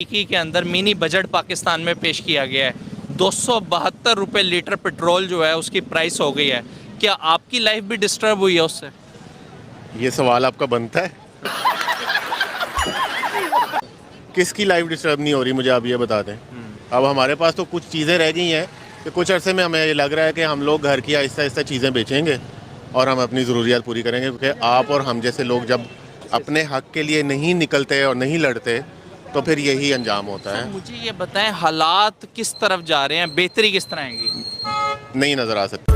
तुर्की के अंदर mini budget Pakistan में पेश किया गया है। 272 रुपये लीटर पेट्रोल जो है उसकी प्राइस हो गई है। क्या आपकी लाइफ भी डिस्टर्ब हुई है उससे? ये सवाल आपका बनता है? किसकी लाइफ डिस्टर्ब नहीं हो रही, मुझे आप ये बता दें। अब हमारे पास तो कुछ चीज़ें रह गई हैं कि कुछ अरसे में हमें ये लग रहा है कि हम लोग घर की आहिस्ता आहिस्ता चीज़ें बेचेंगे और हम अपनी ज़रूरियात पूरी करेंगे, क्योंकि आप और हम जैसे लोग जब अपने हक के लिए नहीं निकलते और नहीं लड़ते तो फिर यही अंजाम होता है। मुझे ये बताएं, हालात किस तरफ जा रहे हैं, बेहतरी किस तरह आएगी? नहीं नज़र आ सकती।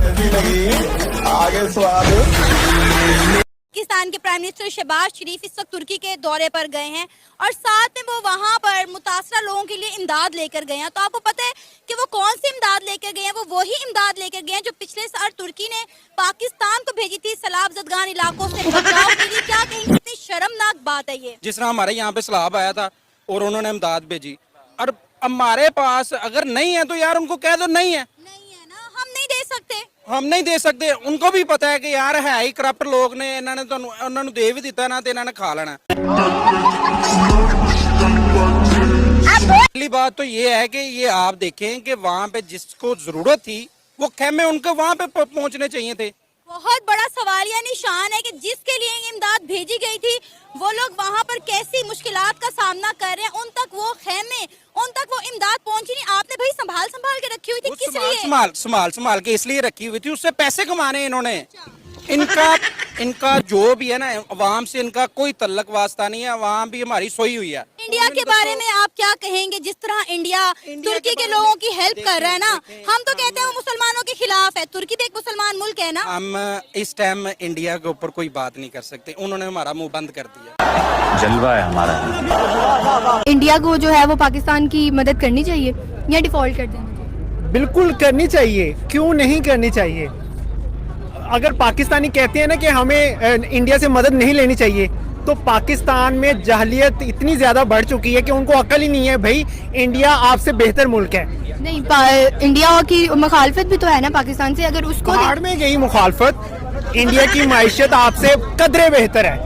पाकिस्तान के प्राइम मिनिस्टर शहबाज शरीफ इस वक्त तुर्की के दौरे पर गए हैं और साथ में वो वहां पर मुतासरा लोगों के लिए इमदाद लेकर गए हैं। तो आपको पता है कि वो कौन सी इमदाद लेकर गए हैं? वो वही इमदाद लेकर गए हैं जो पिछले साल तुर्की ने पाकिस्तान को भेजी थी सैलाब ज़दगान इलाकों से बचाव के लिए। क्या कहेंगे, कितनी शर्मनाक बात है ये। जिस तरह हमारे यहाँ पे सैलाब आया था और उन्होंने इमदाद भेजी, और हमारे पास अगर नहीं है तो यार उनको कह दो नहीं है ना, हम नहीं दे सकते। हम नहीं दे सकते। उनको भी पता है कि यार है ही करप्ट लोग ने, इन्होंने तो उन्होंने दे भी दिता ना तो इन्होंने खा लेना। पहली बात तो ये है कि ये आप देखें कि वहाँ पे जिसको जरूरत थी वो खेमे उनको वहाँ पे पहुँचने चाहिए थे। बहुत बड़ा सवाल या निशान है कि जिसके लिए ये इमदाद भेजी गई थी वो लोग वहाँ पर कैसी मुश्किलात का सामना कर रहे हैं। उन तक वो खेमे, उन तक वो इमदाद पहुंची नहीं। आपने भाई संभाल संभाल के रखी हुई थी, किस लिए? संभाल के इसलिए रखी हुई थी, उससे पैसे कमाने इन्होंने। इनका जो भी है ना, अवाम से इनका कोई तल्लक वास्ता नहीं है। अवाम भी हमारी सोई हुई है। इंडिया के बारे में आप क्या कहेंगे? जिस तरह इंडिया तुर्की के लोगों की हेल्प कर रहा है ना, हम तो कहते हैं वो मुसलमानों के खिलाफ है। तुर्की भी एक मुसलमान मुल्क है ना। हम इस टाइम इंडिया के ऊपर कोई बात नहीं कर सकते, उन्होंने हमारा मुंह बंद कर दिया। जलवा है हमारा। इंडिया को जो है वो पाकिस्तान की मदद करनी चाहिए या डिफॉल्ट कर देना चाहिए? बिल्कुल करनी चाहिए, क्यों नहीं करनी चाहिए। अगर पाकिस्तानी कहते हैं ना कि हमें इंडिया से मदद नहीं लेनी चाहिए, तो पाकिस्तान में जहलियत इतनी ज्यादा बढ़ चुकी है कि उनको अकल ही नहीं है। भाई इंडिया आपसे बेहतर मुल्क है। नहीं, इंडिया की मुखालफत भी तो है ना पाकिस्तान से। अगर उसको बाहर में गई मुखालफत, इंडिया की माइशत आपसे कदरे बेहतर है,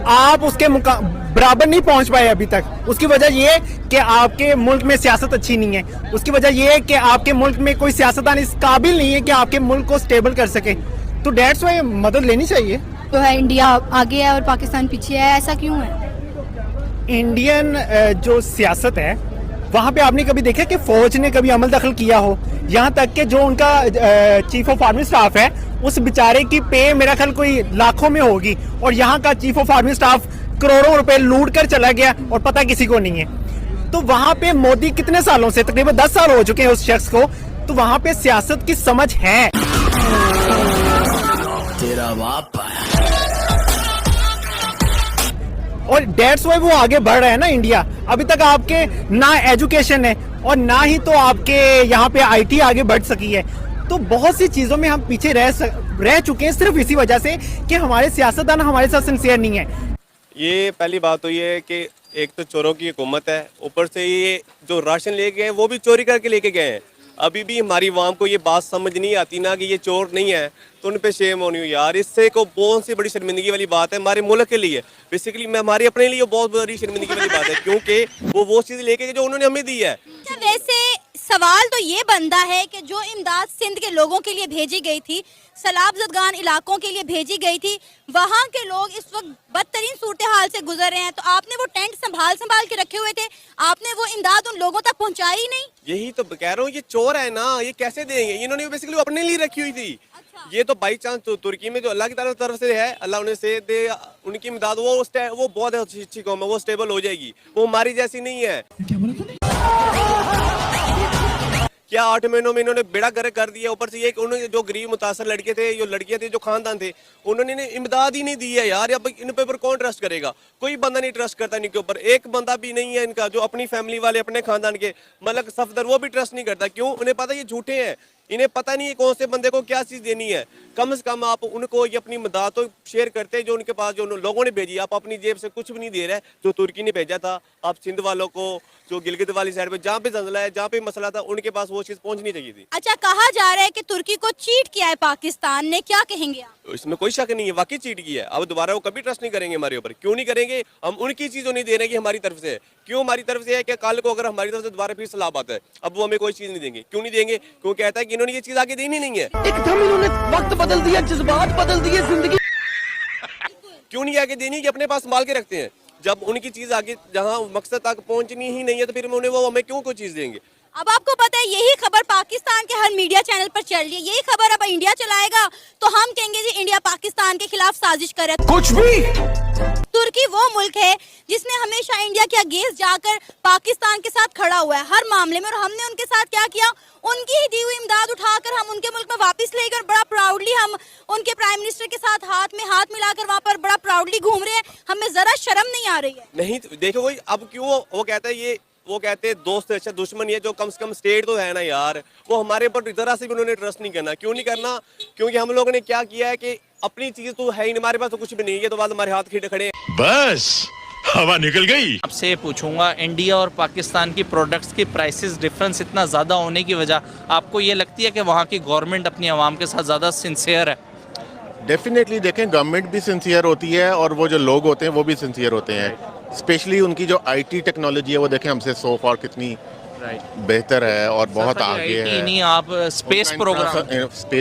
आप उसके बराबर नहीं पहुंच पाए अभी तक। उसकी वजह ये कि आपके मुल्क में सियासत अच्छी नहीं है। उसकी वजह ये है कि आपके मुल्क में कोई सियासतदान इस काबिल नहीं है कि आपके मुल्क को स्टेबल कर सके। तो डेट्स वाई मदद लेनी चाहिए। तो है इंडिया आगे है और पाकिस्तान पीछे है, ऐसा क्यों है? इंडियन जो सियासत है वहाँ पे आपने कभी देखा कि फौज ने कभी अमल दखल किया हो? यहाँ तक कि जो उनका चीफ ऑफ आर्मी स्टाफ है उस बेचारे की पे मेरा ख्याल कोई लाखों में होगी, और यहाँ का चीफ ऑफ आर्मी स्टाफ करोड़ों रुपए लूट कर चला गया और पता किसी को नहीं है। तो वहाँ पे मोदी कितने सालों से, तकरीबन 10 साल हो चुके हैं उस शख्स को, तो वहाँ पे सियासत की समझ है। तेरा बाप और डेट्स वाई वो आगे बढ़ रहा है ना इंडिया। अभी तक आपके ना एजुकेशन है और ना ही तो आपके यहाँ पे आईटी आगे बढ़ सकी है। तो बहुत सी चीजों में हम पीछे रह चुके हैं सिर्फ इसी वजह से कि हमारे सियासतदान हमारे साथ सिंसियर नहीं है। ये पहली बात तो ये है कि एक तो चोरों की हुकूमत है, ऊपर से ये जो राशन लेके गए वो भी चोरी करके लेके गए हैं। अभी भी हमारी आवाम को ये बात समझ नहीं आती ना कि ये चोर नहीं है, तो उन पे शेम होनी हो यार। इससे को बहुत सी बड़ी शर्मिंदगी वाली बात है हमारे मुल्क के लिए, बेसिकली मैं हमारे अपने लिए बहुत बड़ी शर्मिंदगी वाली बात है, क्योंकि वो चीज़ लेके जो उन्होंने हमें दी है। वैसे सवाल तो ये बनता है कि जो इमदाद सिंध के लोगों के लिए भेजी गई थी, सैलाब ज़दगान इलाकों के लिए भेजी गई थी, वहाँ के लोग इस वक्त बदतरीन सूरत हाल से गुजर रहे हैं। तो आपने वो टेंट संभाल के रखे हुए थे, आपने वो इमदाद उन लोगों तक पहुँचाई नहीं। यही तो कह रहा हूँ, ये चोर है ना, ये कैसे देंगे? इन्होंने बेसिकली अपने लिए रखी हुई थी। अच्छा। ये तो बाई चांस तो तुर्की में जो अल्लाह की तरफ से है, अल्लाह उन्हें से दे, उनकी इमदाद वो बहुत अच्छी कौम है, वो स्टेबल हो जाएगी, वो हमारी जैसी नहीं है। क्या 8 महीनों में इन्होंने बेड़ा गर्क कर दिया। ऊपर से ये कि उन्होंने जो गरीब मुतासर लड़के थे, जो लड़कियां थी, जो खानदान थे, उन्होंने इमदाद ही नहीं दी है यार। अब इन पे ऊपर कौन ट्रस्ट करेगा? कोई बंदा नहीं ट्रस्ट करता इनके ऊपर। एक बंदा भी नहीं है इनका जो अपनी फैमिली वाले, अपने खानदान के मतलब सफदर, वो भी ट्रस्ट नहीं करता। क्यों? उन्हें पता ये झूठे हैं, इन्हें पता नहीं है कौन से बंदे को क्या चीज़ देनी है। कम से कम आप उनको ये अपनी मदद तो शेयर करते, जो उनके पास जो लोगों ने भेजी। आप अपनी जेब से कुछ भी नहीं दे रहे, जो तुर्की ने भेजा था आप सिंध वालों को, जो गिलगित वाली साइड पे जहाँ पे जंजला है, जहाँ पे मसला था, उनके पास वो चीज पहुंचनी चाहिए थी। अच्छा, कहा जा रहा है कि तुर्की को चीट किया है पाकिस्तान ने, क्या कहेंगे आप? तो इसमें कोई शक नहीं है, वाकई चीट किया है। अब दोबारा वो कभी ट्रस्ट नहीं करेंगे हमारे ऊपर। क्यों नहीं करेंगे? हम उनकी चीजों नहीं दे रहे कि हमारी तरफ से है। क्यों हमारी तरफ से है कि कल को अगर हमारी तरफ से दोबारा फिर सलाह आता है, अब वो हमें कोई चीज नहीं देंगे। क्यों नहीं देंगे? क्यों कहता है कि इन्होंने ये चीज आगे देनी नहीं है। एकदम इन्होंने वक्त बदल दिया, जज्बात बदल दिए, जिंदगी क्यों नहीं आगे देनी कि अपने पास संभाल के रखते हैं। जब उनकी चीज आगे जहां मकसद तक पहुंचनी ही नहीं है तो फिर उन्हें वो हमें क्यों कोई चीज देंगे। अब आपको पता है यही खबर पाकिस्तान के हर मीडिया चैनल पर चल रही है, यही खबर अब इंडिया चलाएगा तो हम कहेंगे जी इंडिया पाकिस्तान के खिलाफ साजिश कर रहा है। कुछ भी। तुर्की वो मुल्क है जिसने हमेशा इंडिया के अगेंस्ट जाकर पाकिस्तान के साथ खड़ा हुआ है हर मामले में, और हमने उनके साथ क्या किया, उनकी ही दी हुई इमदाद उठाकर हम उनके मुल्क में वापस लेकर बड़ा प्राउडली हम उनके प्राइम मिनिस्टर के साथ हाथ में हाथ मिलाकर वहाँ पर बड़ा प्राउडली घूम रहे हैं। हमें जरा शर्म नहीं आ रही है। नहीं देखो कोई, अब क्यों वो कहता है ये, वो कहते हैं दोस्त अच्छा दुश्मन ये, जो कम से कम स्टेट तो है ना यार, वो हमारे ऊपर जरा से भी उन्होंने ट्रस्ट नहीं करना। क्यों नहीं करना? क्योंकि हम लोगों ने क्या किया है कि अपनी चीज तो है ही नहीं, हमारे पास तो कुछ भी नहीं है, तो बाद हमारे हाथ खींच खड़े हैं। बस हवा निकल गई। आपसे ये पूछूंगा, इंडिया और पाकिस्तान की प्रोडक्ट्स की प्राइसेस डिफरेंस इतना ज़्यादा होने की वजह, आपको ये लगती है कि वहाँ की गवर्नमेंट अपनी आवाम के साथ ज़्यादा सिंसियर है? डेफिनेटली देखें, गवर्नमेंट भी सिंसियर होती है और वो जो लोग होते हैं वो भी सिंसियर होते हैं। स्पेशली उनकी जो आईटी टेक्नोलॉजी है वो देखें हमसे सो फार कितनी बेहतर है और बहुत आगे है। नहीं, आप स्पेस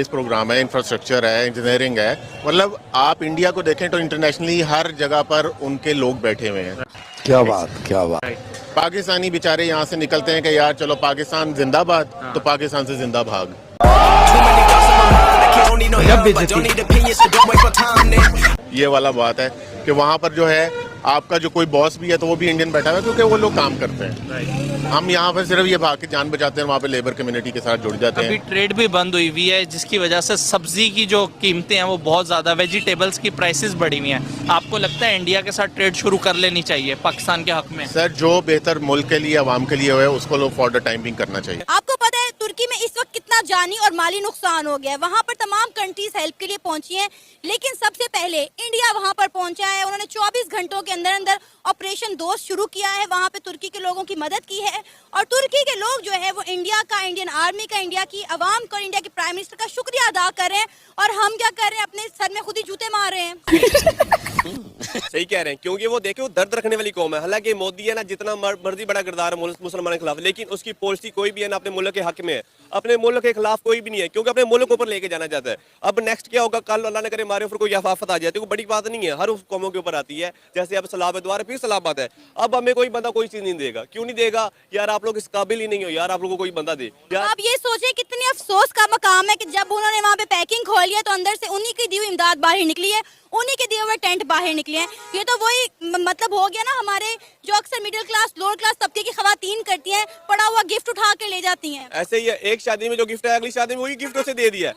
प्रोग्राम है, इंफ्रास्ट्रक्चर है, इंजीनियरिंग है, मतलब आप इंडिया को देखें तो इंटरनेशनली हर जगह पर उनके लोग बैठे हुए हैं। क्या बात, क्या बात। पाकिस्तानी बेचारे यहाँ से निकलते हैं कि यार चलो पाकिस्तान जिंदाबाद, तो पाकिस्तान से जिंदा भाग। ये वाला बात है कि वहाँ पर जो है आपका जो कोई बॉस भी है तो वो भी इंडियन बैठा हुआ है, क्योंकि वो लोग काम करते हैं। हम यहाँ पर सिर्फ ये भाग के जान बचाते हैं, वहाँ पे लेबर कम्युनिटी के साथ जुड़ जाते अभी हैं। ट्रेड भी बंद हुई हुई है जिसकी वजह से सब्जी की जो कीमतें हैं वो बहुत ज़्यादा, वेजिटेबल्स की प्राइसेस बढ़ी हुई हैं। आपको लगता है इंडिया के साथ ट्रेड शुरू कर लेनी चाहिए पाकिस्तान के हक में? सर, जो बेहतर मुल्क के लिए, आवाम के लिए है, उसको लोग फॉर द टाइम बिंग करना चाहिए। आपको पता है तुर्की में इस वक्त कितना जानी और माली नुकसान हो गया है। वहाँ पर तमाम कंट्रीज हेल्प के लिए पहुंची हैं, लेकिन सबसे पहले इंडिया वहाँ पर पहुंचा है। उन्होंने 24 घंटों के अंदर अंदर ऑपरेशन दोस्त शुरू किया है, वहाँ पे तुर्की के लोगों की मदद की है, और तुर्की के लोग जो है वो इंडिया का, इंडियन आर्मी का, इंडिया की आवाम का, इंडिया के प्राइम मिनिस्टर का शुक्रिया अदा कर रहे हैं। और हम क्या कर रहे हैं, अपने सर में खुद ही जूते मार रहे हैं। सही कह रहे हैं, क्योंकि वो देखो दर्द रखने वाली कौम है। हालांकि मोदी है ना, जितना मर्जी बड़ा किरदार है मुसलमानों के खिलाफ, लेकिन उसकी पॉलिसी कोई भी है ना अपने मुल्क के हक में है, अपने मुल्क के खिलाफ कोई भी नहीं है, क्योंकि अपने मुल्क ऊपर लेके जाना चाहता है। अब नेक्स्ट क्या होगा, कल अल्लाह न करे हमारे ऊपर कोई आफत आ जाए तो कोई बड़ी बात नहीं है, हर उस कौमों के ऊपर आती है। जैसे अब सलाब द्वारा फिर सलाबत है, अब हमें कोई बंदा कोई चीज नहीं देगा। क्यों नहीं देगा यार? आप लोग इस काबिल ही नहीं हो यार, आप लोगों को कोई बंदा दे यार। आप ये सोचे कितने अफसोस का मकाम है कि जब उन्होंने वहाँ पे पैकिंग खोली है तो अंदर से उन्हीं की दी हुई इमदाद बाहर निकली है, उन्हीं के दिए हुए टेंट बाहर निकले हैं। ये तो वही मतलब हो गया ना, हमारे जो अक्सर मिडिल क्लास, लोअर क्लास तबके की खवातीन करती हैं, पड़ा हुआ गिफ्ट उठा के ले जाती हैं। ऐसे ही है, एक शादी में जो गिफ्ट है अगली शादी में वही गिफ्ट उसे दे दिया है।